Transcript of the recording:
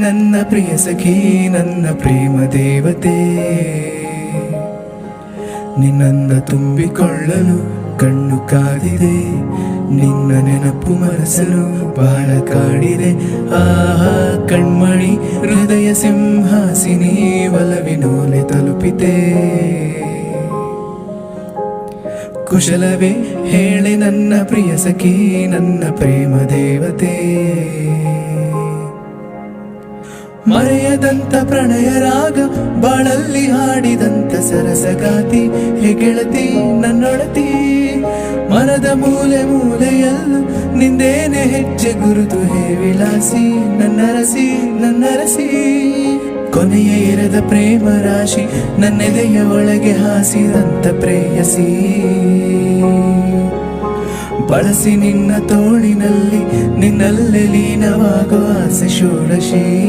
ನನ್ನ ಪ್ರಿಯ ಸಖಿ ನನ್ನ ಪ್ರೇಮ ದೇವತೆ, ನಿನ್ನಂದ ತುಂಬಿಕೊಳ್ಳಲು ಕಣ್ಣು ಕಾದಿದೆ, ನಿನ್ನ ನೆನಪು ಮನಸ್ಸಲು ಬಹಳ ಕಾಡಿದೆ. ಆಹಾ ಕಣ್ಮಣಿ ಹೃದಯ ಸಿಂಹಾಸಿನಿ ಒಲವಿನೋಲೆ ತಲುಪಿತೆ. ಕುಶಲವೇ ಹೇಳೆ ನನ್ನ ಪ್ರಿಯ ಸಖಿ ನನ್ನ ಪ್ರೇಮ ದೇವತೆ, ಮರೆಯದಂತ ಪ್ರಣಯ ರಾಗ ಬಾಳಲ್ಲಿ ಹಾಡಿದಂತ ಸರಸಗಾತಿ ಹೇ ಗೆಳತಿ ನನ್ನೊಡತಿ. ಮನದ ಮೂಲೆ ಮೂಲೆಯಲ್ಲೂ ನಿಂದೇನೆ ಹೆಜ್ಜೆ ಗುರುತು ಹೇ ವಿಲಾಸಿ ನನ್ನರಸಿ ನನ್ನರಸಿ. ಕೊನೆಯ ಇರದ ಪ್ರೇಮ ರಾಶಿ ನನ್ನೆದೆಯ ಒಳಗೆ ಹಾಸಿದಂತ ಪ್ರೇಯಸಿ. ಬಳಸಿ ನಿನ್ನ ತೋಳಿನಲ್ಲಿ ನಿನ್ನಲ್ಲೇ ಲೀನವಾಗುವ ಆಸೆ ಷೋಡಶಿ.